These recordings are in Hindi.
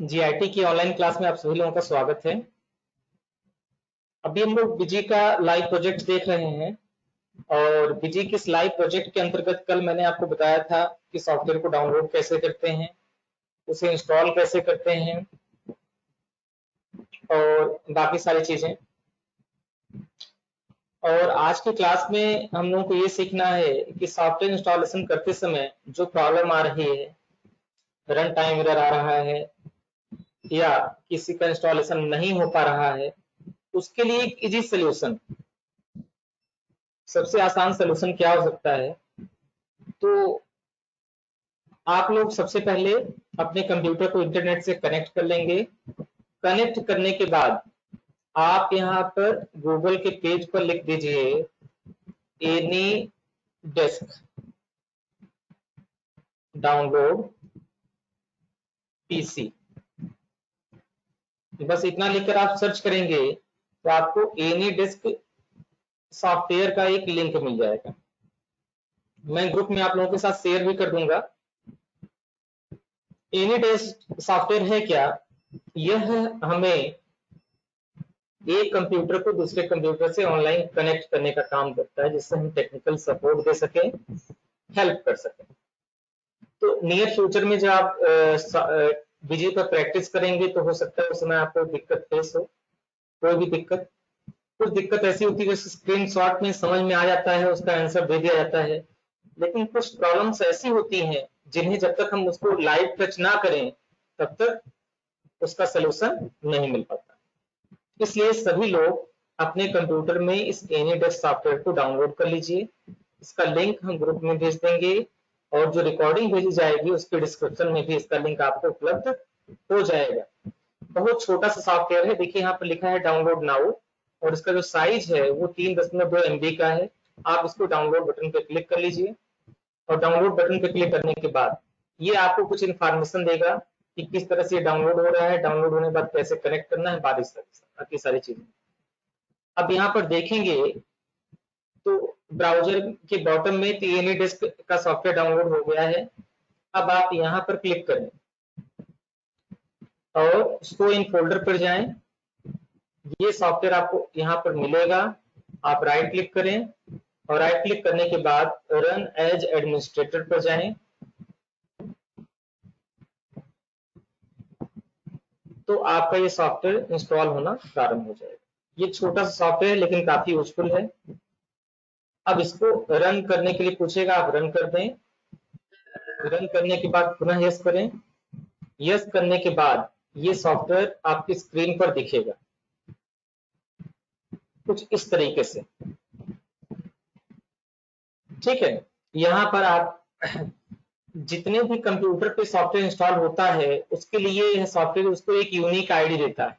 जीआईटी की ऑनलाइन क्लास में आप सभी लोगों का स्वागत है। अभी हम लोग बिजी का लाइव प्रोजेक्ट देख रहे हैं और बिजी के इस लाइव प्रोजेक्ट के अंतर्गत कल मैंने आपको बताया था कि सॉफ्टवेयर को डाउनलोड कैसे करते हैं, उसे इंस्टॉल कैसे करते हैं और बाकी सारी चीजें। और आज की क्लास में हम लोगों को ये सीखना है कि सॉफ्टवेयर इंस्टॉलेशन करते समय जो प्रॉब्लम आ रही है, रन टाइम एरर आ रहा है या किसी का इंस्टॉलेशन नहीं हो पा रहा है, उसके लिए एक इजी सोल्यूशन, सबसे आसान सोल्यूशन क्या हो सकता है। तो आप लोग सबसे पहले अपने कंप्यूटर को इंटरनेट से कनेक्ट कर लेंगे। कनेक्ट करने के बाद आप यहाँ पर गूगल के पेज पर लिख दीजिए एनी डेस्क डाउनलोड पीसी। बस इतना लिखकर आप सर्च करेंगे तो आपको एनी डेस्क सॉफ्टवेयर का एक लिंक मिल जाएगा। मैं ग्रुप में आप लोगों के साथ शेयर भी कर दूंगा। एनी डेस्क सॉफ्टवेयर है क्या? यह हमें एक कंप्यूटर को दूसरे कंप्यूटर से ऑनलाइन कनेक्ट करने का काम करता है, जिससे हम टेक्निकल सपोर्ट दे सके, हेल्प कर सके। तो नियर फ्यूचर में जब आप बिजी पर प्रैक्टिस करेंगे तो हो सकता है उस समय आपको दिक्कत फेस हो। कोई भी दिक्कत, कुछ दिक्कत ऐसी होती है जैसे स्क्रीनशॉट में समझ में आ जाता है, उसका आंसर दे दिया जाता है, लेकिन कुछ प्रॉब्लम्स ऐसी होती हैं जिन्हें जब तक हम उसको लाइव टच ना करें तब तक उसका सलूशन नहीं मिल पाता। इसलिए सभी लोग अपने कंप्यूटर में इस एनी डेस्क सॉफ्टवेयर को डाउनलोड कर लीजिए। इसका लिंक हम ग्रुप में भेज देंगे और जो रिकॉर्डिंग भेजी जाएगी उसके डिस्क्रिप्शन में भी इसका लिंक आपको उपलब्ध हो जाएगा। बहुत छोटा सा सॉफ्टवेयर है, देखिए यहाँ पर लिखा है डाउनलोड नाउ और इसका जो साइज है वो 3.2 MB का है। आप इसको डाउनलोड बटन पे क्लिक कर लीजिए और डाउनलोड बटन पे क्लिक करने के बाद ये आपको कुछ इन्फॉर्मेशन देगा कि किस तरह से डाउनलोड हो रहा है, डाउनलोड होने के बाद कैसे कनेक्ट करना है, बाकी सारी चीजें। अब यहाँ पर देखेंगे तो ब्राउजर के बॉटम में एनी डेस्क का सॉफ्टवेयर डाउनलोड हो गया है। अब आप यहाँ पर क्लिक करें और शो इन फोल्डर पर जाएं। ये सॉफ्टवेयर आपको यहाँ पर मिलेगा। आप राइट क्लिक करें और राइट क्लिक करने के बाद रन एज एडमिनिस्ट्रेटर पर जाएं। तो आपका ये सॉफ्टवेयर इंस्टॉल होना प्रारंभ हो जाएगा। ये छोटा सा सॉफ्टवेयर है लेकिन काफी यूजफुल है। अब इसको रन करने के लिए पूछेगा, आप रन कर दें। रन करने के बाद पुनः यस करें। यस करने के बाद ये सॉफ्टवेयर आपकी स्क्रीन पर दिखेगा कुछ इस तरीके से। ठीक है, यहाँ पर आप जितने भी कंप्यूटर पे सॉफ्टवेयर इंस्टॉल होता है उसके लिए यह सॉफ्टवेयर उसको एक यूनिक आईडी देता है।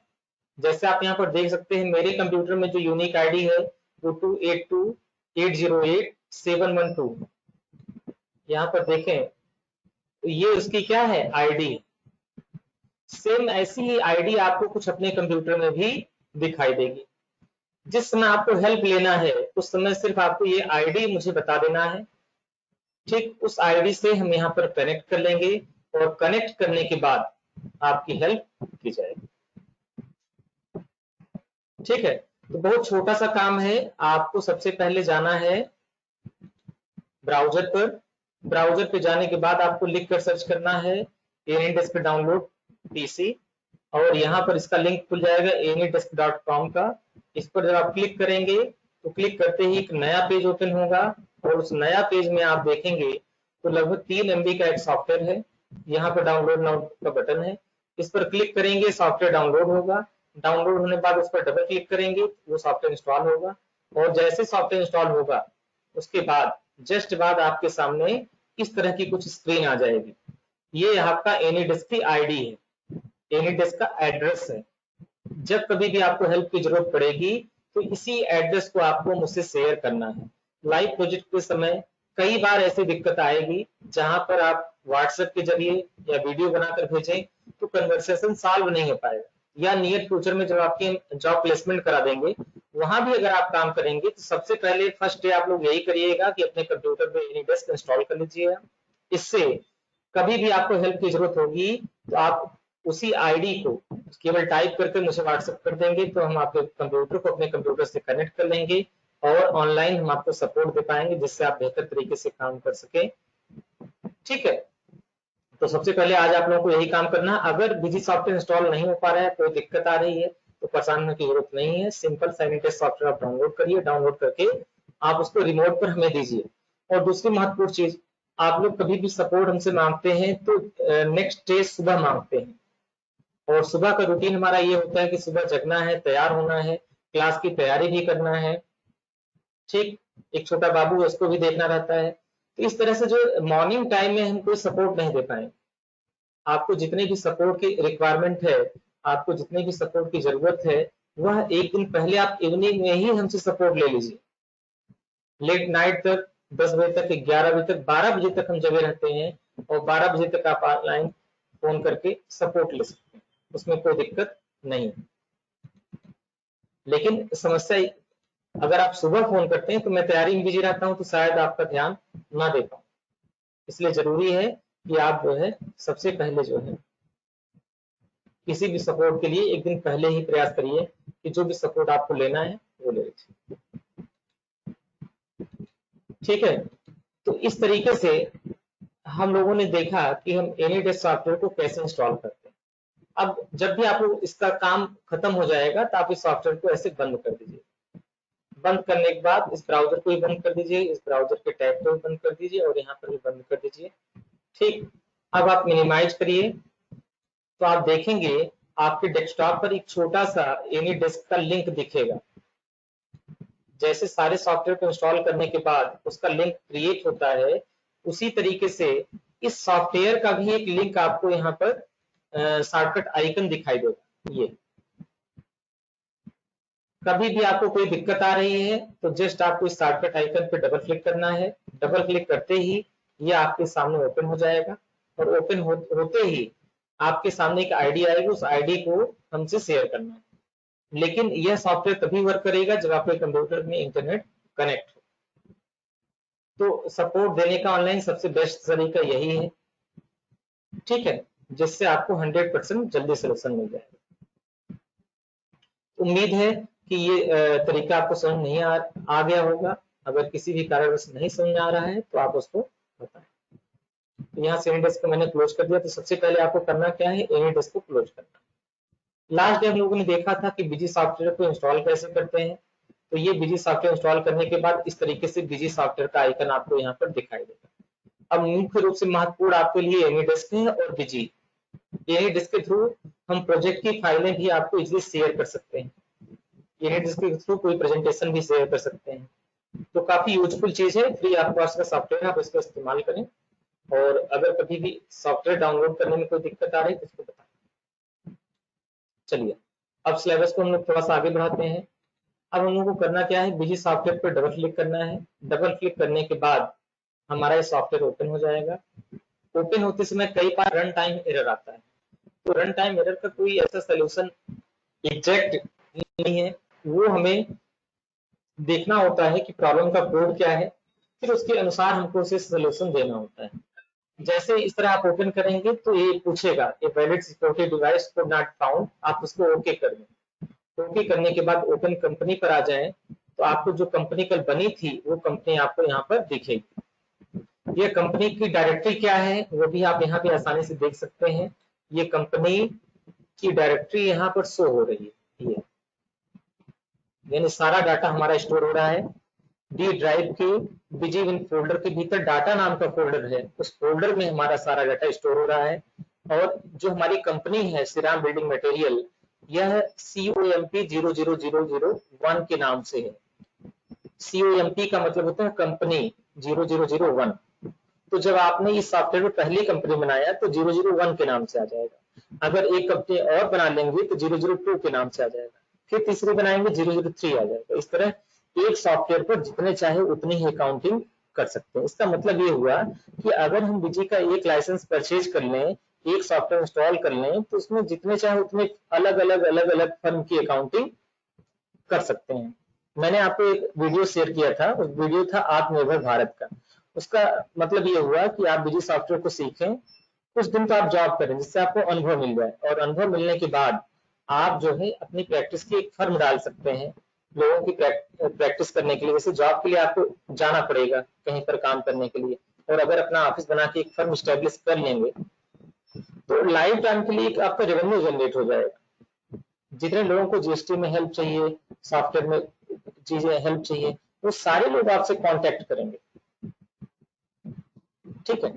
जैसे आप यहाँ पर देख सकते हैं मेरे कंप्यूटर में जो यूनिक आईडी है वो 282808712। यहाँ पर देखें तो ये उसकी क्या है, आईडी। सेम ऐसी ही आईडी आपको कुछ अपने कंप्यूटर में भी दिखाई देगी। जिस समय आपको हेल्प लेना है उस समय सिर्फ आपको ये आईडी मुझे बता देना है। ठीक उस आईडी से हम यहाँ पर कनेक्ट कर लेंगे और कनेक्ट करने के बाद आपकी हेल्प की जाएगी। ठीक है, तो बहुत छोटा सा काम है। आपको सबसे पहले जाना है ब्राउजर पर। ब्राउजर पे जाने के बाद आपको लिख कर सर्च करना है एनी डेस्क डाउनलोड पीसी और यहाँ पर इसका लिंक खुल जाएगा anydesk.com का। इस पर जब आप क्लिक करेंगे तो क्लिक करते ही एक नया पेज ओपन होगा और उस नया पेज में आप देखेंगे तो लगभग 3 MB का एक सॉफ्टवेयर है। यहाँ पर डाउनलोड नाउ का बटन है, इस पर क्लिक करेंगे, सॉफ्टवेयर डाउनलोड होगा। डाउनलोड होने के बाद उस पर डबल क्लिक करेंगे, वो सॉफ्टवेयर इंस्टॉल होगा और जैसे सॉफ्टवेयर इंस्टॉल होगा उसके बाद जस्ट बाद आपके सामने इस तरह की कुछ स्क्रीन आ जाएगी। ये आपका एनी डेस्क की आईडी है, एनी डेस्क का एड्रेस है। जब कभी भी आपको हेल्प की जरूरत पड़ेगी तो इसी एड्रेस को आपको मुझसे शेयर करना है। लाइव प्रोजेक्ट के समय कई बार ऐसी दिक्कत आएगी जहां पर आप व्हाट्सएप के जरिए या वीडियो बनाकर भेजें तो कन्वर्सेशन सॉल्व नहीं हो पाएगा, या नियर फ्यूचर में जब आपकी जॉब प्लेसमेंट करा देंगे वहां भी अगर आप काम करेंगे तो सबसे पहले फर्स्ट डे आप लोग यही करिएगा कि अपने कंप्यूटर पे एनी डेस्क इंस्टॉल कर लीजिएगा। इससे कभी भी आपको हेल्प की जरूरत होगी तो आप उसी आईडी को केवल टाइप करके मुझे व्हाट्सएप कर देंगे तो हम आपके कंप्यूटर को अपने कंप्यूटर से कनेक्ट कर लेंगे और ऑनलाइन हम आपको सपोर्ट दे पाएंगे जिससे आप बेहतर तरीके से काम कर सके। ठीक है, तो सबसे पहले आज आप लोगों को यही काम करना है। अगर बिजी सॉफ्टवेयर इंस्टॉल नहीं हो पा रहा है, कोई दिक्कत आ रही है, तो परेशान होने की जरूरत नहीं है। सिंपल सैनिटाइज सॉफ्टवेयर आप डाउनलोड करिए, डाउनलोड करके आप उसको रिमोट पर हमें दीजिए। और दूसरी महत्वपूर्ण चीज, आप लोग कभी भी सपोर्ट हमसे मांगते हैं तो नेक्स्ट डे सुबह मांगते हैं, और सुबह का रूटीन हमारा ये होता है कि सुबह जगना है, तैयार होना है, क्लास की तैयारी भी करना है। ठीक, एक छोटा बाबू है, उसको भी देखना रहता है। तो इस तरह से जो मॉर्निंग टाइम में हम कोई सपोर्ट नहीं दे पाएंगे। आपको जितने भी सपोर्ट की रिक्वायरमेंट है, आपको जितने भी सपोर्ट की जरूरत है, वह एक दिन पहले आप इवनिंग में ही हमसे सपोर्ट ले लीजिए। लेट नाइट तक 10 बजे तक, 11 बजे तक, 12 बजे तक हम जगह रहते हैं, और 12 बजे तक आप ऑनलाइन फोन करके सपोर्ट ले सकते हैं, उसमें कोई दिक्कत नहीं है। लेकिन समस्या, अगर आप सुबह फोन करते हैं तो मैं तैयारी में बिजी रहता हूं तो शायद आपका ध्यान ना दे पाऊं। इसलिए जरूरी है कि आप जो है सबसे पहले जो है किसी भी सपोर्ट के लिए एक दिन पहले ही प्रयास करिए कि जो भी सपोर्ट आपको लेना है वो ले लीजिए। ठीक है, तो इस तरीके से हम लोगों ने देखा कि हम एनीडेस्क सॉफ्टवेयर को कैसे इंस्टॉल करते हैं। अब जब भी आपको इसका काम खत्म हो जाएगा तो आप इस सॉफ्टवेयर को ऐसे बंद कर दीजिए। बंद करने के बाद इस ब्राउजर को भी बंद कर दीजिए, इस ब्राउजर के टैब को भी बंद कर दीजिए, और यहाँ पर भी बंद कर दीजिए। ठीक, अब आप मिनिमाइज करिए तो आप देखेंगे आपके डेस्कटॉप पर एक छोटा सा एनीडेस्क का लिंक दिखेगा। जैसे सारे सॉफ्टवेयर को इंस्टॉल करने के बाद उसका लिंक क्रिएट होता है, उसी तरीके से इस सॉफ्टवेयर का भी एक लिंक आपको यहाँ पर शॉर्टकट आइकन दिखाई देगा। ये कभी भी आपको कोई दिक्कत आ रही है तो जस्ट आपको इस शॉर्टकट आइकन पे डबल क्लिक करना है। डबल क्लिक करते ही ये आपके सामने ओपन हो जाएगा, और ओपन होते ही आपके सामने एक आईडी आएगी, उस आईडी को हमसे शेयर करना है। लेकिन यह सॉफ्टवेयर तभी वर्क करेगा जब आपके कंप्यूटर में इंटरनेट कनेक्ट हो। तो सपोर्ट देने का ऑनलाइन सबसे बेस्ट तरीका यही है। ठीक है, जिससे आपको 100% जल्दी सलूशन मिल जाएगा। उम्मीद है कि ये तरीका आपको समझ नहीं आ गया होगा। अगर किसी भी कारणवश नहीं समझ आ रहा है तो आप उसको बताएं। तो यहाँ से एनीडेस्क को मैंने क्लोज कर दिया। तो सबसे पहले आपको करना क्या है, एनीडेस्क को क्लोज करना। लास्ट डे हम लोगों ने देखा था कि बिजी सॉफ्टवेयर को इंस्टॉल कैसे करते हैं। तो ये बिजी सॉफ्टवेयर इंस्टॉल करने के बाद इस तरीके से बिजी सॉफ्टवेयर का आइकन आपको यहाँ पर दिखाई देगा। अब मुख्य रूप से महत्वपूर्ण आपके लिए एनीडेस्क है और बिजी। एनीडेस्क के थ्रू हम प्रोजेक्ट की फाइलें भी आपको इजीली शेयर कर सकते हैं। एनीडेस्क के थ्रू कोई प्रेजेंटेशन भी शेयर कर सकते हैं। तो काफी यूजफुल चीज है, फ्री ऑफ कॉस्ट का सॉफ्टवेयर, आप इसका इस्तेमाल करें। और अगर कभी भी सॉफ्टवेयर डाउनलोड करने में कोई दिक्कत आ रही है तो इसको बताएं। चलिए, अब सिलेबस को हम लोग थोड़ा सा आगे बढ़ाते हैं। अब हम लोग को करना क्या है, बिजी सॉफ्टवेयर पर डबल क्लिक करना है। डबल क्लिक करने के बाद हमारा ये सॉफ्टवेयर ओपन हो जाएगा। ओपन होते समय कई बार रन टाइम एरर आता है। तो रन टाइम एरर का कोई ऐसा सोल्यूशन एग्जैक्ट नहीं है, वो हमें देखना होता है कि प्रॉब्लम का कोड क्या है, फिर उसके अनुसार हमको उसे सोल्यूशन देना होता है। जैसे इस तरह आप ओपन करेंगे तो ये पूछेगा a valid security device code not found, आप उसको ओके कर दें। ओके करने के बाद ओपन कंपनी पर आ जाएं तो आपको जो कंपनी कल बनी थी वो कंपनी आपको यहाँ पर दिखेगी। ये कंपनी की डायरेक्टरी क्या है वो भी आप यहाँ पे आसानी से देख सकते हैं। ये कंपनी की डायरेक्टरी यहाँ पर शो हो रही है, ये यानी सारा डाटा हमारा स्टोर हो रहा है। डी ड्राइव के बिजी विन फोल्डर के भीतर डाटा नाम का फोल्डर है, उस फोल्डर में हमारा सारा डाटा स्टोर हो रहा है। और जो हमारी कंपनी है श्रीराम बिल्डिंग मटेरियल, यह COMP 00001 के नाम से है। COMP का मतलब होता है कंपनी 0001। तो जब आपने इस सॉफ्टवेयर में पहली कंपनी बनाया तो 001 के नाम से आ जाएगा। अगर एक कंपनी और बना लेंगे तो 002 के नाम से आ जाएगा, फिर तीसरी बनाएंगे 003 आ जाएगा। इस तरह एक सॉफ्टवेयर पर जितने चाहे उतनी ही अकाउंटिंग कर सकते हैं। इसका मतलब ये हुआ कि अगर हम बिजी का एक लाइसेंस परचेज कर लें, एक सॉफ्टवेयर इंस्टॉल कर लें, तो उसमें जितने चाहे उतने अलग अलग फर्म की अकाउंटिंग कर सकते हैं। मैंने आपको एक वीडियो शेयर किया था, उस वीडियो था आत्मनिर्भर भारत का। उसका मतलब ये हुआ कि आप बिजी सॉफ्टवेयर को सीखें, कुछ दिन तो आप जॉब करें जिससे आपको अनुभव मिल जाए, और अनुभव मिलने के बाद आप जो है अपनी प्रैक्टिस की एक फर्म डाल सकते हैं लोगों की प्रैक्टिस करने के लिए। जैसे जॉब के लिए आपको जाना पड़ेगा कहीं पर काम करने के लिए, और अगर अपना ऑफिस बना के एक फर्म स्टैब्लिश कर लेंगे तो लाइफ टाइम के लिए आपका रेवेन्यू जनरेट हो जाएगा। जितने लोगों को जीएसटी में हेल्प चाहिए, सॉफ्टवेयर में चीजें हेल्प चाहिए, वो सारे लोग आपसे कांटेक्ट करेंगे। ठीक है,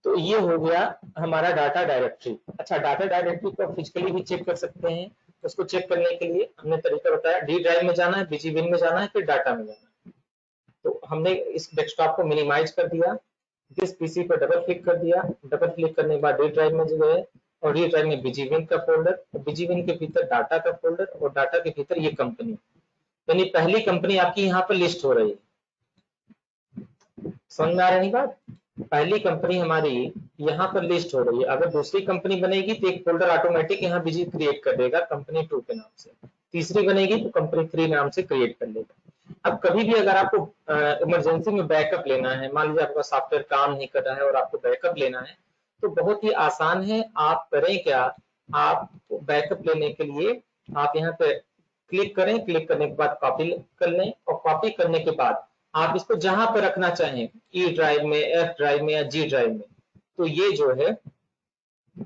तो ये हो गया हमारा डाटा डायरेक्टरी। अच्छा, डाटा डायरेक्टरी को फिजिकली भी चेक कर सकते हैं। उसको चेक करने के लिए हमने तरीका बताया, डी ड्राइव में जाना है, बीजी विन में जाना है, फिर डाटा में जाना है। तो हमने इस डेस्कटॉप को मिनिमाइज कर दिया, इस पीसी पर डबल क्लिक कर दिया, डबल क्लिक करने के बाद डी ड्राइव में गए, और डी ड्राइव में बीजी विन का फोल्डर, बीजी विन के भीतर डाटा का फोल्डर, और डाटा के भीतर ये कंपनी, यानी पहली कंपनी आपकी यहाँ पर लिस्ट हो रही है। समझ में आ रही बात? पहली कंपनी हमारी यहाँ पर लिस्ट हो रही है। अगर दूसरी कंपनी बनेगी तो एक फोल्डर ऑटोमेटिक यहाँ बीजी क्रिएट कर देगा कंपनी 2 के नाम से, तीसरी बनेगी तो कंपनी 3 नाम से क्रिएट कर लेगा। अब कभी भी अगर आपको इमरजेंसी में बैकअप लेना है, मान लीजिए आपका सॉफ्टवेयर काम नहीं कर रहा है और आपको बैकअप लेना है, तो बहुत ही आसान है। आप करें क्या, आप बैकअप लेने के लिए आप यहाँ पे क्लिक करें, क्लिक करने के बाद कॉपी कर लें, और कॉपी करने के बाद आप इसको जहां पर रखना चाहें, ई ड्राइव में, एफ ड्राइव में या जी ड्राइव में, तो ये जो है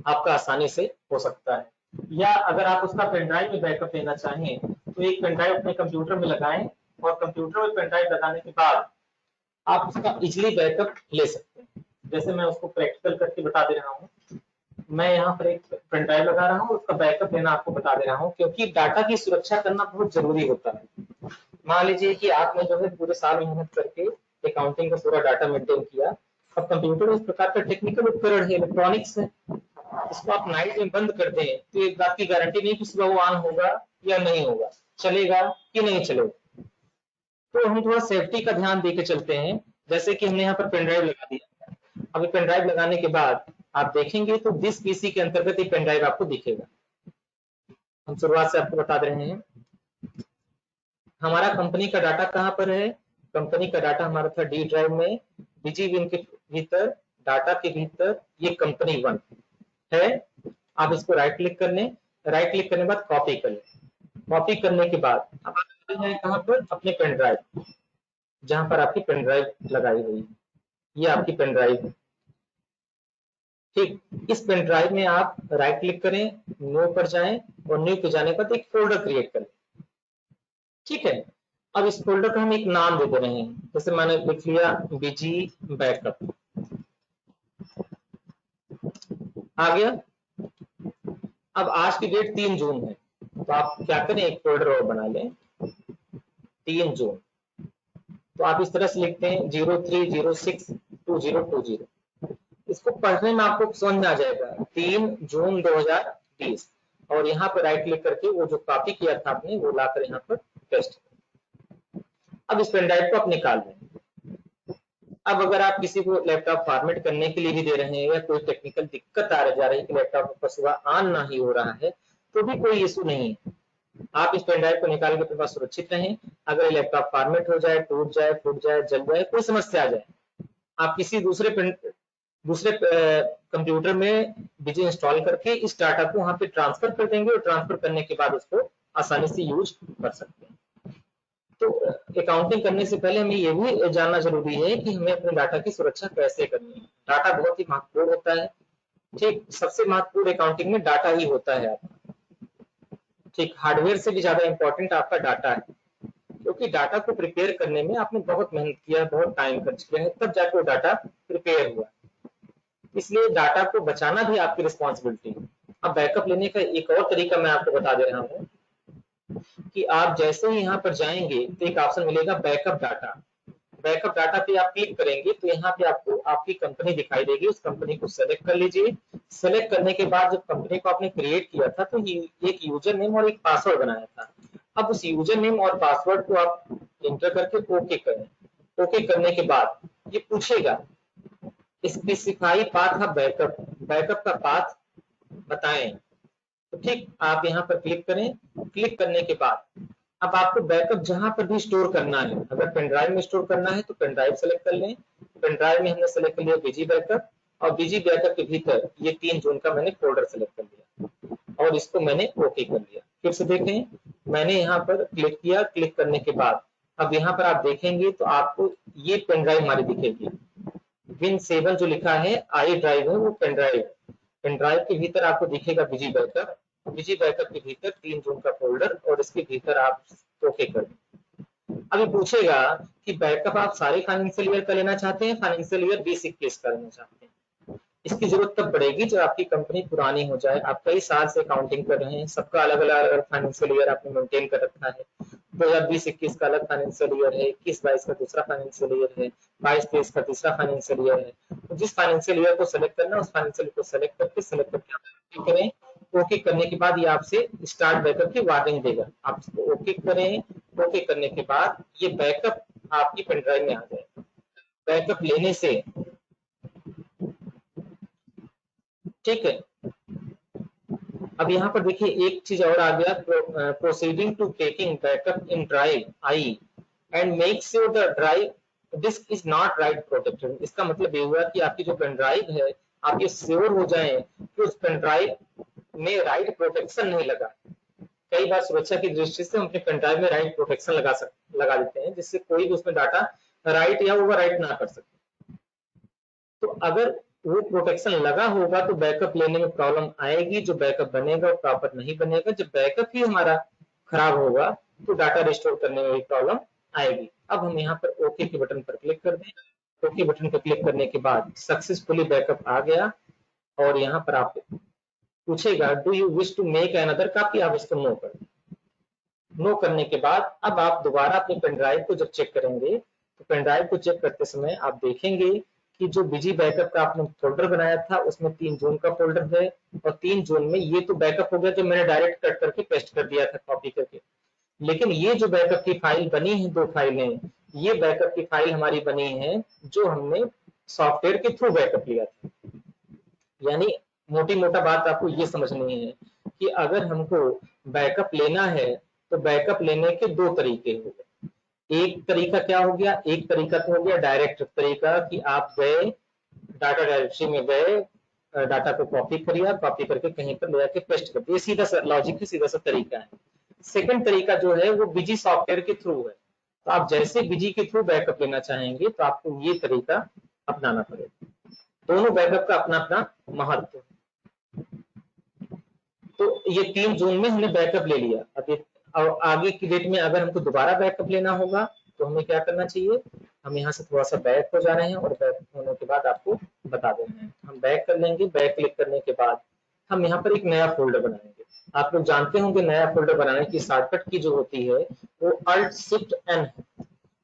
आपका आसानी से हो सकता है। या अगर आप उसका पेन ड्राइव में बैकअप लेना चाहें तो एक पेन ड्राइव अपने कंप्यूटर में लगाएं, और कंप्यूटर में पेन ड्राइव लगाने के बाद आप उसका इजिली बैकअप ले सकते हैं। जैसे मैं उसको प्रैक्टिकल करके बता दे रहा हूँ, मैं यहाँ पर एक पेन ड्राइव लगा रहा हूँ, उसका बैकअप लेना आपको बता दे रहा हूँ, क्योंकि डाटा की सुरक्षा करना बहुत जरूरी होता है। मान लीजिए कि आपने जो है पूरे साल मेहनत करके अकाउंटिंग का पूरा डाटा मेंटेन किया, अब कंप्यूटर इस प्रकार का टेक्निकल उपकरण है, इलेक्ट्रॉनिक्स है, इसको आप नाइट में बंद कर दें तो एक बात की गारंटी नहीं कि सुबह वो ऑन होगा या नहीं होगा, चलेगा कि नहीं चलेगा। तो हम थोड़ा सेफ्टी का ध्यान दे के चलते हैं। जैसे कि हमने यहाँ पर पेन ड्राइव लगा दिया, अब पेन ड्राइव लगाने के बाद आप देखेंगे तो दिस पीसी के अंतर्गत एक पेन ड्राइव आपको दिखेगा। हम शुरुआत से आपको बता दे रहे हैं, हमारा कंपनी का डाटा कहाँ पर है, कंपनी का डाटा हमारा था डी ड्राइव में, बीजी विन के भीतर, डाटा के भीतर ये कंपनी 1 है। आप इसको राइट क्लिक कर लें, राइट क्लिक करने के बाद कॉपी कर लें, कॉपी करने के बाद अब आप कहाँ पर, अपने पेन ड्राइव जहां पर आपकी पेन ड्राइव लगाई हुई है, ये आपकी पेन ड्राइव है। ठीक, इस पेन ड्राइव में आप राइट क्लिक करें, न्यू पर जाएं, और न्यू पे जाने के बाद एक फोल्डर क्रिएट करें। ठीक है, अब इस फोल्डर का हम एक नाम दे दे रहे हैं, जैसे मैंने लिख लिया बीजी बैकअप, आ गया। अब आज की डेट 3 जून है, तो आप क्या करें, एक फोल्डर और बना लें 3 जून। तो आप इस तरह से लिखते हैं 03062020, इसको पढ़ने में आपको समझ में आ जाएगा 3 जून 2020, और यहाँ पर राइट क्लिक करके वो जो कॉपी किया था आपने वो लाकर यहाँ पर पेस्ट। अब इस पेन ड्राइव को आप निकाल दें। अब अगर आप किसी को लैपटॉप फॉर्मेट करने के लिए भी दे रहे हैं, या कोई टेक्निकल दिक्कत आ जा रही है कि लैपटॉप पर सुबह ऑन ना ही हो रहा है, तो भी कोई इशू नहीं है। आप इस पेन ड्राइव को निकाल के अपने पास सुरक्षित रहें। अगर लैपटॉप फॉर्मेट हो जाए, टूट जाए, फूट जाए, जल जाए, कोई समस्या आ जाए, आप किसी दूसरे कंप्यूटर में बीजी इंस्टॉल करके इस डाटा को वहां पे ट्रांसफर कर देंगे, और ट्रांसफर करने के बाद उसको आसानी से यूज कर सकते हैं। तो अकाउंटिंग करने से पहले हमें ये भी जानना जरूरी है कि हमें अपने डाटा की सुरक्षा कैसे करनी है। डाटा बहुत ही महत्वपूर्ण होता है। ठीक, सबसे महत्वपूर्ण अकाउंटिंग में डाटा ही होता है आपका। ठीक, हार्डवेयर से भी ज्यादा इंपॉर्टेंट आपका डाटा है, क्योंकि डाटा को प्रिपेयर करने में आपने बहुत मेहनत किया है, बहुत टाइम खर्च किया है, तब जाके वो डाटा प्रिपेयर हुआ। इसलिए डाटा को बचाना भी आपकी रिस्पॉन्सिबिलिटी है। अब बैकअप लेने का एक और तरीका मैं आपको बता दे रहा हूँ कि आप जैसे ही यहाँ पर जाएंगे तो एक ऑप्शन मिलेगा बैकअप डाटा। बैकअप डाटा पे आप क्लिक करेंगे तो यहाँ पे आपको आपकी कंपनी दिखाई देगी, उस कंपनी को सेलेक्ट कर लीजिए। सेलेक्ट करने के बाद जब कंपनी को आपने क्रिएट किया था तो एक यूजर नेम और एक पासवर्ड बनाया था। अब उस यूजर नेम और पासवर्ड को आप एंटर करके ओके करें। ओके करने के बाद ये पूछेगा specify path of backup, backup का पाथ बताएं। तो ठीक, आप यहाँ पर क्लिक करें। क्लिक करने के बाद अब आपको बैकअप जहां पर भी स्टोर करना है, अगर पेन ड्राइव में स्टोर करना है तो पेन ड्राइव सेलेक्ट कर लें। पेन ड्राइव में हमने सेलेक्ट कर लिया बीजी बैकअप, और बीजी बैकअप के भीतर ये 3 जून का मैंने फोल्डर सेलेक्ट कर लिया और इसको मैंने ओके कर लिया। फिर से देखें, मैंने यहाँ पर क्लिक किया, क्लिक करने के बाद अब यहाँ पर आप देखेंगे तो आपको ये पेन ड्राइव हमारी दिखेगी। Win7 जो लिखा है आई ड्राइव है, वो पेन ड्राइव है। पेन ड्राइव के भीतर आपको दिखेगा बीजी बैकअप, बीजी बैकअप के भीतर 3 जून का फोल्डर और इसके भीतर आप ओके कर दें। अभी पूछेगा कि बैकअप आप सारे फाइनेंशियल ईयर का लेना चाहते हैं, फाइनेंशियल ईयर 2021 का लेना चाहते हैं। इसकी जरूरत तब पड़ेगी जब आपकी कंपनी पुरानी हो जाए, आप कई साल से अकाउंटिंग कर रहे हैं, सबका अलग अलग फाइनेंशियल ईयर आपने मेंटेन कर रखा है। 2020-21 का अलग फाइनेंशियल ईयर है, 21-22 का दूसरा फाइनेंशियल ईयर है, 22-23 का तीसरा फाइनेंशियल ईयर है। तो जिस फाइनेंशियल ईयर को सेलेक्ट करना है उस फाइनेंशियल को सेलेक्ट करके आप करें। ओके करने के बाद ये आपसे स्टार्ट बैकअप की वार्निंग देगा, आप इसको ओके करें। ओके करने के बाद ये बैकअप आपकी पेन ड्राइव में आ जाएगा। बैकअप लेने से ठीक है। अब यहाँ पर देखिए एक चीज और आ गया, proceeding to taking backup in drive I and make sure the drive disk is not write protected. इसका मतलब ये हुआ कि आपकी जो पेन ड्राइव है, आप ये श्योर हो जाएं कि उस पेन ड्राइव में राइट प्रोटेक्शन नहीं लगा। कई बार सुरक्षा की दृष्टि से हम अपने पेन ड्राइव में राइट प्रोटेक्शन लगा देते हैं, जिससे कोई भी उसमें डाटा राइट या ओवर राइट ना कर सके। तो अगर वो प्रोटेक्शन लगा होगा तो बैकअप लेने में प्रॉब्लम आएगी, जो बैकअप बनेगा वो प्रॉपर नहीं बनेगा। जब बैकअप ही हमारा खराब होगा तो डाटा रिस्टोर करने में भी प्रॉब्लम आएगी। अब हम यहाँ पर ओके के बटन पर क्लिक कर दें। ओके बटन पर क्लिक करने के बाद सक्सेसफुली बैकअप आ गया और यहाँ पर आप पूछेगा do you wish to make another copy, आप इसको नो कर दें। नो करने के बाद अब आप दोबारा अपनी पेन ड्राइव को जब चेक करेंगे तो पेन ड्राइव को चेक करते समय आप देखेंगे कि जो बीजी बैकअप का आपने फोल्डर बनाया था उसमें 3 जून का फोल्डर है और 3 जून में ये तो बैकअप हो गया जो मैंने डायरेक्ट कट करके पेस्ट कर दिया था कॉपी करके। लेकिन ये जो बैकअप की फाइल बनी है, 2 फाइलें, ये बैकअप की फाइल हमारी बनी है जो हमने सॉफ्टवेयर के थ्रू बैकअप लिया था। यानी मोटी मोटा बात आपको ये समझनी है कि अगर हमको बैकअप लेना है तो बैकअप लेने के 2 तरीके हो गए। एक तरीका क्या हो गया, एक तरीका तो हो गया डायरेक्ट तरीका कि आप गए डाटा डायरेक्टरी में गए, डाटा को कॉपी किया, कॉपी करके कहीं पर ले जाके पेस्ट कर दिया, सीधा सा लॉजिक है, सीधा सा तरीका है। सेकंड तरीका जो है वो बीजी सॉफ्टवेयर के थ्रू है। तो आप जैसे बीजी के थ्रू बैकअप लेना चाहेंगे तो आपको ये तरीका अपनाना पड़ेगा। दोनों बैकअप का अपना अपना महत्व। तो ये 3 जून में हमने बैकअप ले लिया। अब और आगे की डेट में अगर हमको दोबारा बैकअप लेना होगा तो हमें क्या करना चाहिए, हम यहाँ से थोड़ा सा बैक हो जा रहे हैं और बैक होने के बाद आपको बता दे रहे हैं। हम बैक कर लेंगे, बैक क्लिक करने के बाद हम यहाँ पर एक नया फोल्डर बनाएंगे। आप लोग जानते होंगे नया फोल्डर बनाने की शॉर्टकट की जो होती है वो Alt Shift N है।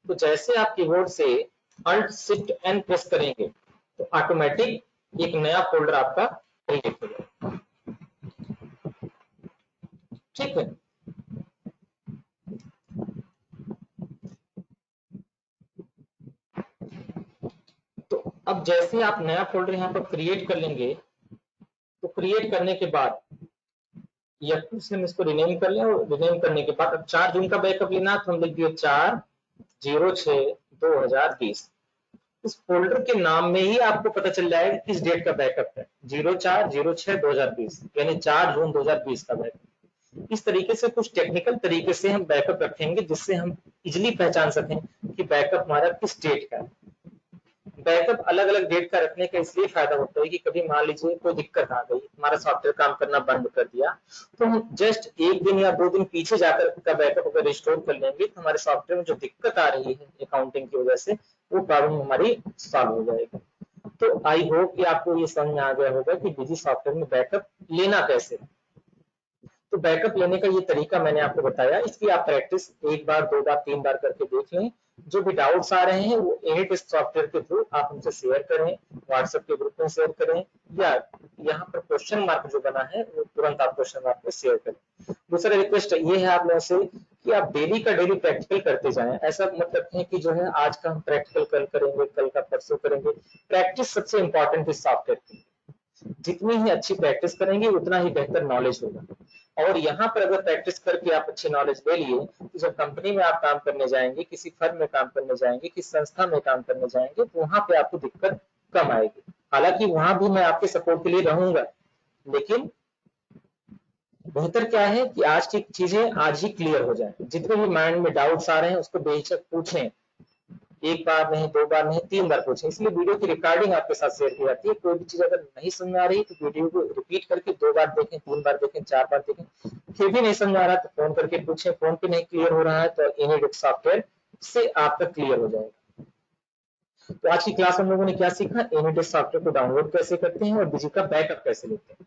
तो जैसे आप कीबोर्ड से Alt Shift N प्रेस करेंगे तो ऑटोमेटिक एक नया फोल्डर आपका क्रिएट हो जाएगा। ठीक है। तो अब जैसे आप नया फोल्डर यहाँ पर क्रिएट कर लेंगे तो क्रिएट करने के बाद या फिर हम इसको रिनेम कर लें और रिनेम करने के बाद अब 4 जून का बैकअप लेना तो हम लिख दिए 4/06/2020। इस फोल्डर के नाम में ही आपको पता चल जाएगा किस डेट का बैकअप है, 04/06/2020 यानी 4 जून 2020 का बैकअप। इस तरीके से कुछ टेक्निकल तरीके से हम बैकअप रखेंगे जिससे हम इजिली पहचान सकें कि बैकअप हमारा किस डेट का है। बैकअप अलग अलग डेट का रखने का इसलिए फायदा होता है कि कभी मान लीजिए कोई दिक्कत आ गई, हमारा सॉफ्टवेयर काम करना बंद कर दिया, तो हम जस्ट 1 दिन या 2 दिन पीछे जाकर का बैकअप अगर रिस्टोर कर लेंगे तो हमारे सॉफ्टवेयर में जो दिक्कत आ रही है अकाउंटिंग की वजह से वो प्रॉब्लम हमारी सॉल्व हो जाएगी। तो आई होप कि आपको ये समझ में आ गया होगा कि बीजी सॉफ्टवेयर में बैकअप लेना कैसे। तो बैकअप लेने का ये तरीका मैंने आपको बताया, इसकी आप प्रैक्टिस 1 बार 2 बार 3 बार करके देख लें। जो भी डाउट्स आ रहे हैं वो एनिट सॉफ्टवेयर के थ्रू आप हमसे शेयर करें, व्हाट्सएप के ग्रुप में शेयर करें या यहाँ पर क्वेश्चन मार्क जो बना है वो तुरंत आप क्वेश्चन मार्क में शेयर करें। दूसरा रिक्वेस्ट ये है आप लोगों से कि आप डेली का डेली प्रैक्टिकल करते जाएं। ऐसा मत रखें कि जो है आज का हम प्रैक्टिकल कल करेंगे, कल का परसों करेंगे। प्रैक्टिस सबसे इंपॉर्टेंट है सॉफ्टवेयर की। जितनी ही अच्छी प्रैक्टिस करेंगे उतना ही बेहतर नॉलेज होगा। और यहाँ पर अगर प्रैक्टिस करके आप अच्छी नॉलेज ले लिए तो जब कंपनी में आप काम करने जाएंगे, किसी फर्म में काम करने जाएंगे, किसी संस्था में काम करने जाएंगे तो वहां पे आपको दिक्कत कम आएगी। हालांकि वहां भी मैं आपके सपोर्ट के लिए रहूंगा, लेकिन बेहतर क्या है कि आज की चीजें आज ही क्लियर हो जाए। जितने भी माइंड में डाउट्स आ रहे हैं उसको बेहिचक पूछें, एक बार नहीं, दो बार नहीं, 3 बार पूछें। इसलिए वीडियो की रिकॉर्डिंग आपके साथ शेयर की जाती है। कोई भी चीज अगर नहीं समझ में आ रही तो वीडियो को रिपीट करके 2 बार देखें, 3 बार देखें, 4 बार देखें। फिर भी नहीं समझ आ रहा तो फोन करके पूछें। फोन पे नहीं क्लियर हो रहा है तो एनीडेस्क सॉफ्टवेयर से आपका क्लियर हो जाएगा। तो आज की क्लास में हम लोगों ने क्या सीखा, एनीडेस्क सॉफ्टवेयर को डाउनलोड कैसे करते हैं और डिजी का बैकअप कैसे लेते हैं।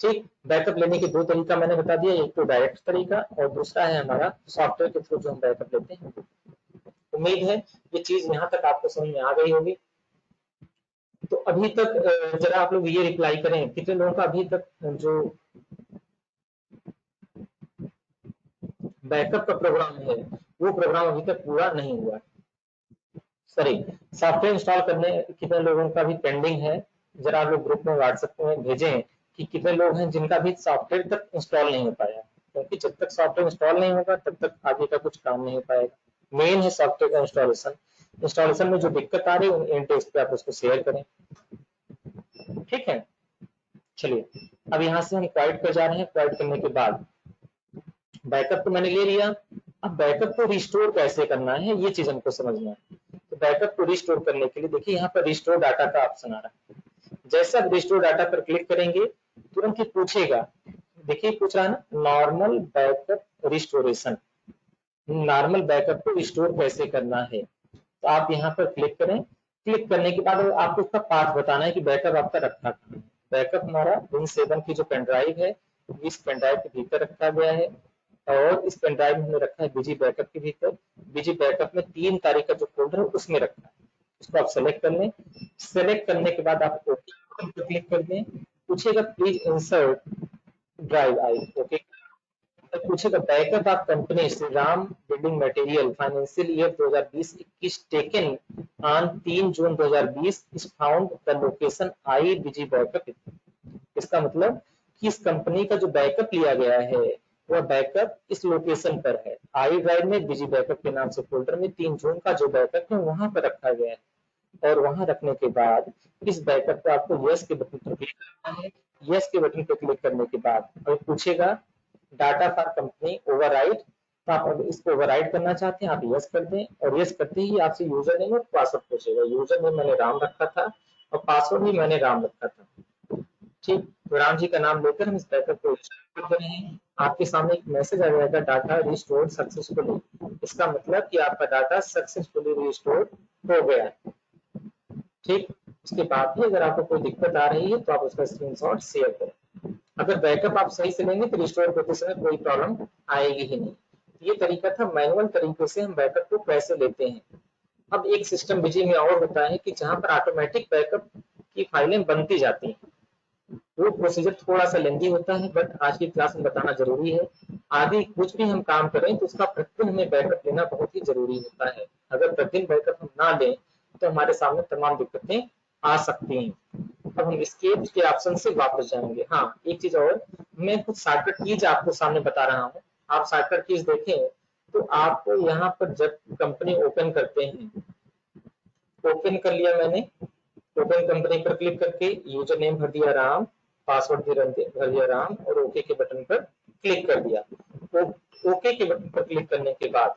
ठीक, बैकअप लेने के 2 तरीका मैंने बता दिया, एक तो डायरेक्ट तरीका और दूसरा है हमारा सॉफ्टवेयर के थ्रू जो हम बैकअप लेते हैं। उम्मीद है ये चीज यहाँ तक आपको समझ में आ गई होगी। तो अभी तक जरा आप लोग ये रिप्लाई करें, कितने लोगों का अभी तक जो बैकअप का प्रोग्राम है वो प्रोग्राम अभी तक पूरा नहीं हुआ। सॉरी, सॉफ्टवेयर इंस्टॉल करने कितने लोगों का भी पेंडिंग है, जरा आप लोग ग्रुप में व्हाट्सएप में भेजें कि कितने लोग हैं जिनका भी सॉफ्टवेयर तक इंस्टॉल नहीं हो पाया। क्योंकि जब तक सॉफ्टवेयर इंस्टॉल नहीं होगा तब तक आगे का कुछ काम नहीं हो पाएगा। मेन है सॉफ्टवेयर का इंस्टॉलेशन। इंस्टॉलेशन में जो दिक्कत आ रही है एंड टेस्ट पे आप उसको शेयर करें। ठीक है, चलिए अब यहाँ से हम क्वाइट पर जा रहे हैं। क्वाइट करने के बाद बैकअप तो मैंने ले लिया, अब बैकअप को रिस्टोर कैसे करना है ये चीज हमको समझना है। तो बैकअप को रिस्टोर करने के लिए देखिए यहाँ पर रिस्टोर डाटा का ऑप्शन आ रहा है। जैसे आप रिस्टोर डाटा पर क्लिक करेंगे तुरंत ही पूछेगा, देखिए पूछ रहा है ना, normal backup restoration, normal backup को रिस्टोर कैसे करना है। तो आप यहाँ पर क्लिक करें। क्लिक करने के बाद आपको उसका पाथ बताना है कि बैकअप आपका रखा कहाँ है। बैकअप हमारा Win7 की जो पेन ड्राइव है इस पेन ड्राइव के भीतर रखा गया है और इस पेन ड्राइव में हमने रखा है बीजी बैकअप के भीतर। बीजी बैकअप में 3 तारीख का जो फोल्डर है उसमें रखा है। इसको आप सेलेक्ट कर लें। सेलेक्ट करने के बाद आप ओके पर क्लिक कर दें। पूछेगा please insert drive I, okay. तो पूछेगा backup of company Shri Ram building material financial year 2020-21 taken on 3 June 2020 is found the location I BG backup. इसका मतलब कि इस कंपनी का जो बैकअप लिया गया है वह बैकअप इस लोकेशन पर है। आई ड्राइव में बीजी बैकअप के नाम से फोल्डर में 3 जून का जो बैकअप है वहां पर रखा गया है। और वहां रखने के बाद इस बैकअप को आपको यस के बटन पर क्लिक करना है। यस के बटन पर क्लिक करने के बाद अब पूछेगा डाटा फॉर कंपनी ओवरराइट, तो आप अब इसको ओवरराइट करना चाहते हैं आप यस कर दें। और यस करते ही आपसे यूजर नेम और पासवर्ड पूछेगा। यूजर नेम मैंने राम रखा था और पासवर्ड भी मैंने राम रखा था। ठीक, तो राम जी का नाम लेकर हम इस बैकअप को इंस्टॉल कर रहे हैं। आपके सामने एक मैसेज आ जाएगा डाटा रिस्टोर्ड सक्सेसफुली। इसका मतलब कि आपका डाटा सक्सेसफुली रिस्टोर्ड हो गया है। ठीक, उसके बाद भी अगर आपको कोई दिक्कत आ रही है तो आप उसका स्क्रीनशॉट शेयर करें। अगर बैकअप आप सही से लेंगे तो रिस्टोर करते समय कोई प्रॉब्लम आएगी ही नहीं। ये तरीका था मैनुअल तरीके से हम बैकअप को कैसे लेते हैं। अब एक सिस्टम बीजी में और होता है कि जहां पर ऑटोमेटिक बैकअप की फाइलें बनती जाती हैं। वो प्रोसीजर थोड़ा सा लेंदी होता है बट आज की क्लास में बताना जरूरी है। आगे कुछ भी हम काम करें तो उसका प्रतिदिन हमें बैकअप लेना बहुत ही जरूरी होता है। अगर प्रतिदिन बैकअप हम ना लें तो हमारे सामने तमाम दिक्कतें आ सकती हैं। अब हम एस्केप के ऑप्शन से वापस जाएंगे। हाँ, एक चीज और, मैं कुछ शॉर्टकट कीज आपको सामने बता रहा हूँ। आप शॉर्टकट कीज देखें तो आपको यहाँ पर जब कंपनी ओपन करते हैं, ओपन कर लिया मैंने, ओपन कंपनी पर क्लिक करके यूजर नेम भर दिया राम, पासवर्ड भी भर दिया राम और ओके के बटन पर क्लिक कर दिया। ओके के बटन पर क्लिक करने के बाद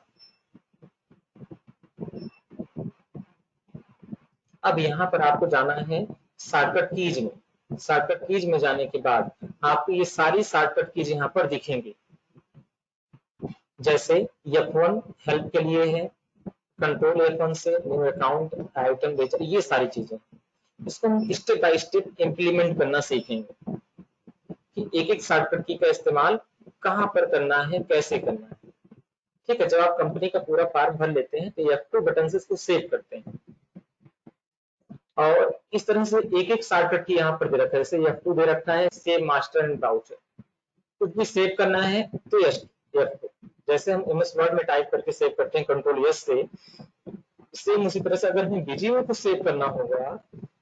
अब यहाँ पर आपको जाना है शॉर्टकट कीज में। शॉर्टकट कीज में जाने के बाद आपको ये सारी शॉर्टकट कीज यहाँ पर दिखेंगी। जैसे F1 हेल्प के लिए है, कंट्रोल F1 से न्यू अकाउंट आइटम बेचर, ये सारी चीजें इसको हम स्टेप बाय स्टेप इम्प्लीमेंट करना सीखेंगे कि एक एक शॉर्टकट की का इस्तेमाल कहाँ पर करना है, कैसे करना है। ठीक है, जब आप कंपनी का पूरा फॉर्म भर लेते हैं तो F2 बटन से इसको सेव करते हैं और इस तरह से एक एक शॉर्टकट की यहाँ पर दे रखा है। जैसे F2 दे रखा है सेव मास्टर एंड ब्राउजर, कुछ भी सेव करना है तो F2। जैसे हम MS वर्ड में टाइप करके सेव करते हैं कंट्रोल S से, सेम उसी तरह से अगर हमें बीजी में कुछ सेव करना होगा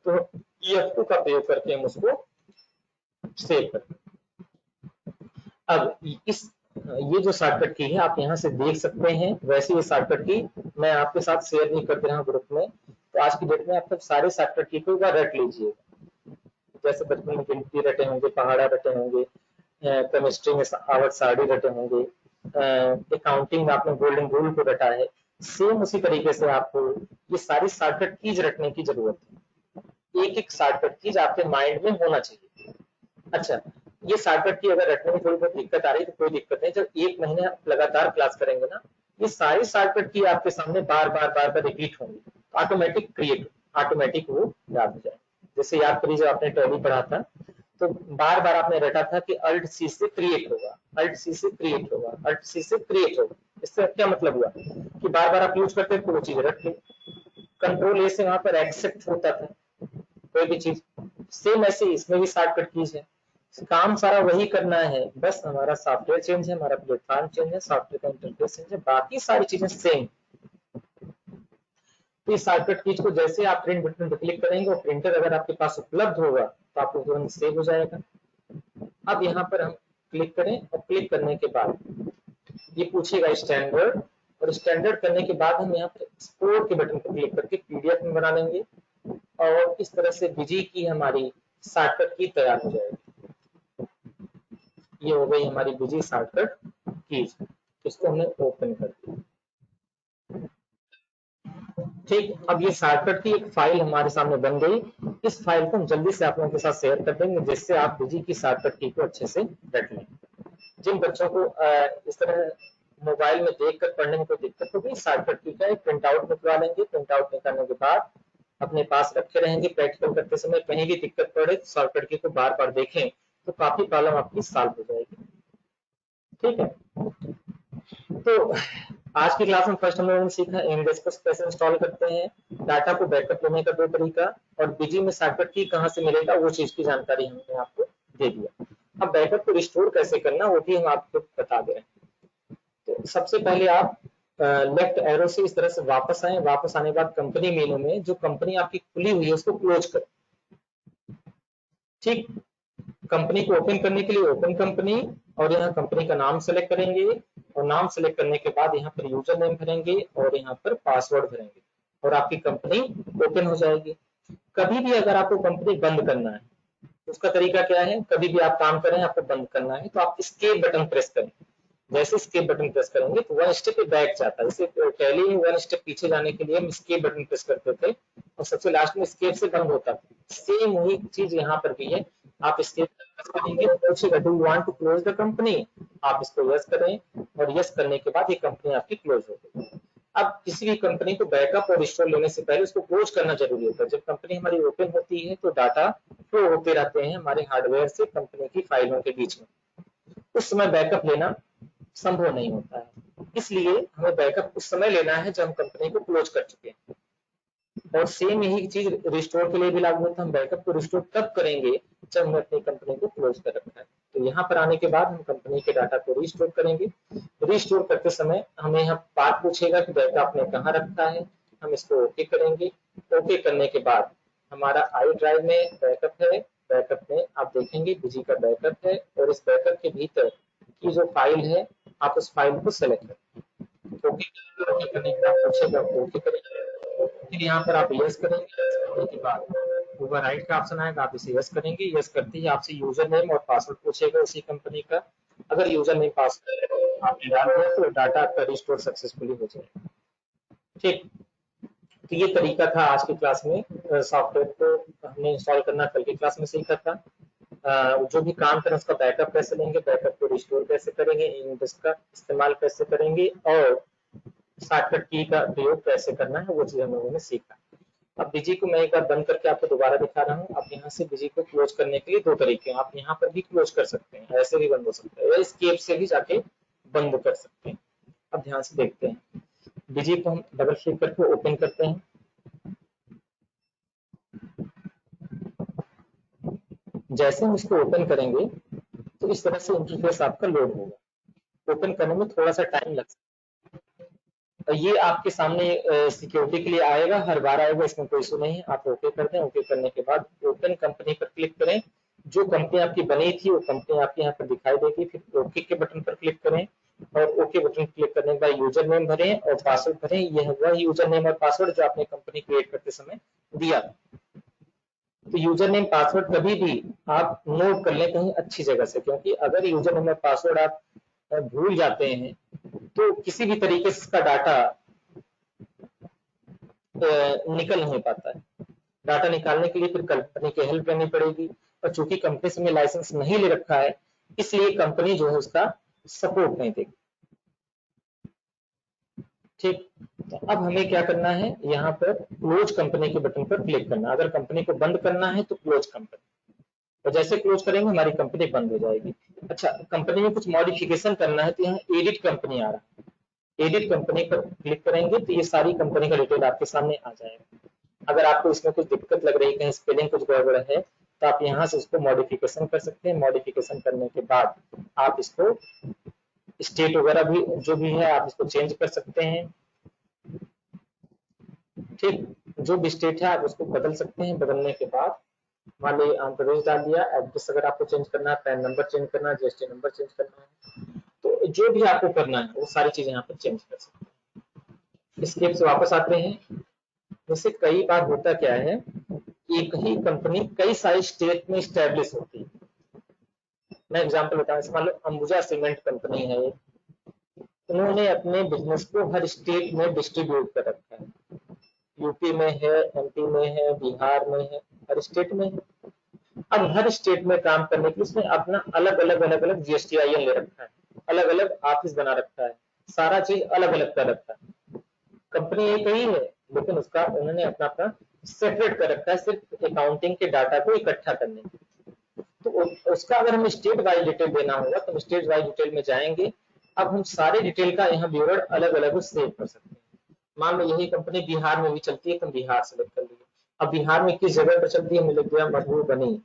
तो F2 का प्रयोग करके हम उसको सेव करते हैं। अब ये जो शॉर्टकट की है आप यहाँ से देख सकते हैं। वैसे ये शॉर्टकट की मैं आपके साथ शेयर नहीं कर दे रहा हूँ ग्रुप में, तो आज की डेट में आप सब सारे शॉर्टकट की को एक बार रट लीजिएगा। जैसे बचपन में गिनती रटे होंगे, पहाड़ा रटे होंगे, केमिस्ट्री में आवर्त सारणी रटे होंगे, अकाउंटिंग में आपने गोल्डन रूल को रटा है, सेम उसी तरीके से आपको ये सारी शॉर्टकट कीज रटने की जरूरत है। एक एक शॉर्टकट कीज आपके माइंड में होना चाहिए। अच्छा, ये शॉर्टकट की अगर रटने में थोड़ी बहुत दिक्कत आ रही है तो कोई दिक्कत नहीं, जब एक महीने आप लगातार क्लास करेंगे ना, ये सारी शॉर्टकट की आपके सामने बार बार रिपीट होंगी, ऑटोमेटिक वो याद हो जाए। जैसे याद करिए जब आपने टैली पढ़ा था तो बार बार आपने रटा था कि अल्ट सी से क्रिएट होगा, अल्ट सी से क्रिएट होगा, अल्ट सी से क्रिएट होगा। इससे क्या मतलब हुआ कि बार बार आप यूज करते तो वो चीज रट ली। कंट्रोल ए से वहां पर एक्सेप्ट होता था कोई भी चीज। सेम ऐसे इसमें भी शॉर्टकट कीज है, काम सारा वही करना है, बस हमारा सॉफ्टवेयर चेंज है, हमारा प्लेटफॉर्म चेंज है, सॉफ्टवेयर का इंटरफेस चेंज है, बाकी सारी चीजें सेम। तो इस शॉर्टकट कीज को जैसे आप प्रिंट बटन पर क्लिक करेंगे और प्रिंटर अगर आपके पास उपलब्ध होगा तो आपको तुरंत सेव हो जाएगा। अब यहाँ पर हम क्लिक करें और क्लिक करने के बाद ये पूछेगा स्टैंडर्ड, और स्टैंडर्ड करने के बाद हम यहाँ पर एक्सपोर्ट के बटन पर क्लिक करके पीडीएफ में बना लेंगे और इस तरह से बिजी की हमारी शॉर्टकट की तैयार हो जाएगी। ये हो गई हमारी बिजी शॉर्टकट कीज, इसको हमने ओपन कर दिया। ठीक, अब ये शॉर्टकट की एक फाइल हमारे सामने बन गई। इस फाइल को हम जल्दी से आप लोगों के साथ शेयर कर देंगे जिससे आप बिजी की शॉर्टकट की को अच्छे से रट लें। जिन बच्चों को इस तरह मोबाइल में देखकर पढ़ने में कोई दिक्कत होगी, शॉर्टकट की का एक प्रिंट आउट निकलवा लेंगे। प्रिंट आउट निकालने के बाद अपने पास रखे रहेंगे, प्रैक्टिकल करते समय कहीं भी दिक्कत पड़े तो शॉर्टकट की को बार बार देखें तो काफी प्रॉब्लम आपकी सॉल्व हो जाएगी। ठीक है, तो आज की क्लास में फर्स्ट हम लोगों ने सीखा एमडेस्क कैसे इंस्टॉल करते हैं, डाटा को बैकअप लेने का दो तरीका, और बिजी में शॉर्टकट की कहाँ से मिलेगा वो चीज की जानकारी हमने आपको दे दिया। अब बैकअप को रिस्टोर कैसे करना वो भी हम आपको बता दे रहे हैं। तो सबसे पहले आप लेफ्ट एरो से इस तरह से वापस आए, वापस आने के बाद कंपनी मेनू में जो कंपनी आपकी खुली हुई है उसको क्लोज करें। ठीक, कंपनी को ओपन करने के लिए ओपन कंपनी, और यहाँ कंपनी का नाम सेलेक्ट करेंगे, और नाम सेलेक्ट करने के बाद यहाँ पर यूजर नेम भरेंगे और यहाँ पर पासवर्ड भरेंगे और आपकी कंपनी ओपन हो जाएगी। कभी भी अगर आपको कंपनी बंद करना है उसका तरीका क्या है, कभी भी आप काम करें आपको बंद करना है तो आप एस्केप बटन प्रेस करें। जैसे एस्केप बटन प्रेस करेंगे तो वन स्टेप बैक जाता है। इसे टैली में वन स्टेप पीछे जाने के लिए हम एस्केप बटन प्रेस करते थे और सबसे लास्ट में एस्केप से बंद होता था। सेम वही चीज यहाँ पर भी है, आप एस्केप प्रेस करेंगे तो पूछेगा do you want to close the company, आप इसको यस करें और यस करने के बाद ये कंपनी आपकी क्लोज हो गई। अब किसी भी कंपनी को बैकअप और रिस्टोर लेने से पहले उसको क्लोज करना जरूरी होता है। जब कंपनी हमारी ओपन होती है तो डाटा फ्लो होते रहते हैं हमारे हार्डवेयर से कंपनी की फाइलों के बीच में, उस समय बैकअप लेना संभव नहीं होता है। इसलिए हमें बैकअप उस समय लेना है जब हम कंपनी को क्लोज कर चुके हैं। और सेम यही चीज रिस्टोर के लिए भी लागू होता है। हम बैकअप को रिस्टोर तब करेंगे जब हमने अपनी कंपनी को क्लोज कर रखा है। तो यहाँ पर आने के बाद हम कंपनी के डाटा को रिस्टोर करेंगे। रिस्टोर करते समय हमें यहाँ बात पूछेगा कि डाटा आपने कहाँ रखा है, हम इसको ओके करेंगे। ओके करने के बाद हमारा आई ड्राइव में बैकअप है, बैकअप में आप देखेंगे बिजी का बैकअप है और इस बैकअप के भीतर की जो फाइल है आप उस फाइल को सेलेक्ट करें। ओके करने के बाद पूछेगा ओके करेंगे, फिर यहाँ पर आप यस करेंगे। यस करने के बाद ऊपर राइट का ऑप्शन आएगा, आप इसे यस करेंगे। यस करते ही आपसे यूजर नेम और पासवर्ड पूछेगा उसी कंपनी का। अगर यूजर नेम पासवर्ड आपने डाल दिया तो डाटा आपका रिस्टोर सक्सेसफुली हो जाएगा। ठीक, तो ये तरीका था आज की क्लास में। सॉफ्टवेयर को हमने इंस्टॉल करना कल की क्लास में सीखा था। जो भी काम करें उसका बैकअप कैसे लेंगे, बैकअप को रिस्टोर कैसे करेंगे, इसका इस्तेमाल कैसे करेंगे और शॉर्टकट की का प्रयोग कैसे करना है वो चीज हम लोगों ने सीखा। अब बिजी को मैं एक बार बंद करके आपको दोबारा दिखा रहा हूँ। आप यहाँ से बिजी को क्लोज करने के लिए दो तरीके हैं। आप यहाँ पर भी क्लोज कर सकते हैं, ऐसे भी बंद हो सकता है, या एस्केप से भी जाके बंद कर सकते हैं। अब ध्यान से देखते हैं, बिजी को हम डबल क्लिक करके ओपन करते हैं। जैसे हम इसको ओपन करेंगे तो इस तरह से इंटरफेस आपका लोड होगा। ओपन करने में थोड़ा सा टाइम लग सकता है। ये आपके सामने सिक्योरिटी के लिए आएगा, हर बार आएगा, इसमें कोई इशू नहीं है। आप ओके कर दें। ओके करने के बाद ओपन कंपनी पर क्लिक करें जो कंपनी आपकी बनी थी वो कंपनी आपकी यहाँ पर दिखाई देगी। फिर ओके के बटन पर क्लिक करें और ओके बटन क्लिक करने के बाद यूजर नेम भरें और पासवर्ड भरें। यह वह यूजर नेम और पासवर्ड जो आपने कंपनी क्रिएट करते समय दिया। तो यूजर नेम पासवर्ड कभी भी आप नोट कर लें कहीं अच्छी जगह से, क्योंकि अगर यूजर नेम और पासवर्ड आप भूल जाते हैं तो किसी भी तरीके से इसका डाटा निकल नहीं पाता है। डाटा निकालने के लिए फिर कंपनी की हेल्प लेनी पड़ेगी, और चूंकि कंपनी से लाइसेंस नहीं ले रखा है इसलिए कंपनी जो है उसका सपोर्ट नहीं देगी। ठीक, तो अब हमें क्या करना है, यहाँ पर क्लोज कंपनी के बटन पर क्लिक करना। अगर कंपनी को बंद करना है तो क्लोज कंपनी, और जैसे क्लोज करेंगे हमारी कंपनी बंद हो जाएगी। अच्छा, कंपनी में कुछ मॉडिफिकेशन करना है तो यहाँ एडिट कंपनी आ रहा है, एडिट कंपनी पर क्लिक करेंगे तो ये सारी कंपनी का डिटेल आपके सामने आ जाएगा। अगर आपको इसमें कुछ दिक्कत लग रही है, कहीं स्पेलिंग कुछ गड़बड़ है, तो आप यहाँ से इसको मॉडिफिकेशन कर सकते हैं। मॉडिफिकेशन करने के बाद आप इसको स्टेट वगैरह भी जो भी है आप इसको चेंज कर सकते हैं। ठीक, जो भी स्टेट है आप उसको बदल सकते हैं। बदलने के बाद मान लीजिए आंध्र प्रदेश डाल दिया। एड्रेस अगर आपको चेंज करना है, पैन नंबर चेंज करना है, जीएसटी नंबर चेंज करना है, तो जो भी आपको करना है वो सारी चीजें यहाँ पर चेंज कर सकते हैं। स्केप से वापस आते हैं। जैसे कई बार होता क्या है, एक ही कंपनी कई सारे स्टेट में स्टैब्लिश होती है। मैं एग्जांपल बताऊं, मान लो अंबुजा सीमेंट कंपनी है, उन्होंने अपने बिजनेस को हर स्टेट में डिस्ट्रीब्यूट कर रखा है। यूपी में है, एमपी में है, बिहार में है, हर स्टेट में है। अब हर स्टेट में काम करने के लिए उसने अपना अलग अलग GSTIN ले रखा है, अलग अलग ऑफिस बना रखा है, सारा चीज अलग अलग कर रखा है। कंपनी एक ही है लेकिन उसका उन्होंने अपना अपना सेपरेट कर रखा है, सिर्फ अकाउंटिंग के डाटा को इकट्ठा करने के लिए। तो उसका अगर हमें स्टेट वाइज डिटेल देना होगा तो हम स्टेट वाइज डिटेल में जाएंगे। अब हम सारे डिटेल का यहाँ विवरण अलग अलग सेव कर सकते हैं। मान लो यही कंपनी बिहार में भी चलती है तो हम बिहार सेलेक्ट कर लिए। अब बिहार में किस जगह पर चलती है, हमें लिख दिया मधुबनी।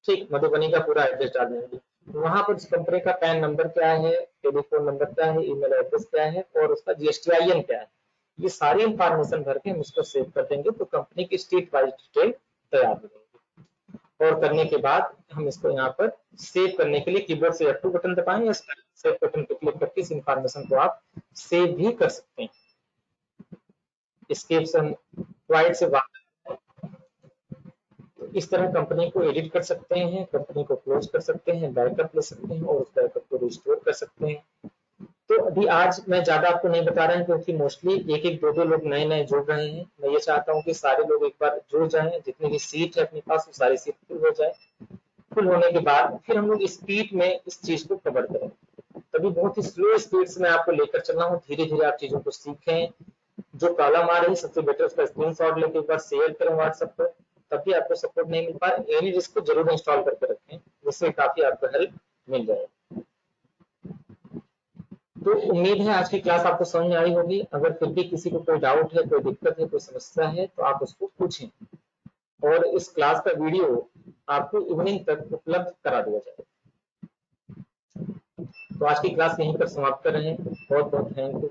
ठीक, मधुबनी का पूरा एड्रेस डाल देंगे। वहां पर उस कंपनी का पैन नंबर क्या है, टेलीफोन नंबर क्या है, ईमेल एड्रेस क्या है और उसका GSTIN क्या है, ये सारी इंफॉर्मेशन भर के हम इसको सेव कर देंगे तो कंपनी की स्टेट वाइज डिटेल तैयार हो जाएगी। और करने के बाद हम इसको यहाँ पर सेव करने के लिए कीबोर्ड से F2 बटन दबाएं या सेव बटन पर क्लिक करके इस इंफॉर्मेशन को आप सेव भी कर सकते हैं। एस्केप से हम वाइड से इस तरह कंपनी को एडिट कर सकते हैं, कंपनी को क्लोज कर सकते हैं, बैकअप ले सकते हैं और उस बैकअप को रिस्टोर कर सकते हैं। तो अभी आज मैं ज्यादा आपको नहीं बता रहा हूँ क्योंकि मोस्टली एक एक दो लोग नए नए जुड़ रहे हैं। मैं ये चाहता हूँ कि सारे लोग एक बार जुड़ जाएं, जितनी भी सीट है अपने पास वो सारी सीट फुल हो जाए। फुल होने के बाद फिर हम लोग स्पीड में इस चीज को कवर करें। तभी बहुत ही स्लो स्पीड से मैं आपको लेकर चलना हूँ, धीरे धीरे आप चीजों को सीखें। जो प्रॉब्लम आ रही है सबसे बेटर उसका स्क्रीनशॉट लेके एक बार शेयर करें व्हाट्सएप पर। तभी आपको सपोर्ट नहीं मिल पाए, एनीडिस्क को जरूर इंस्टॉल करके रखें, जिससे काफी आपको हेल्प मिल जाए। तो उम्मीद है आज की क्लास आपको समझ में आई होगी। अगर फिर भी किसी को कोई डाउट है, कोई दिक्कत है, कोई समस्या है तो आप उसको पूछें और इस क्लास का वीडियो आपको इवनिंग तक उपलब्ध करा दिया जाए। तो आज की क्लास यहीं पर समाप्त कर रहे हैं। बहुत बहुत थैंक यू।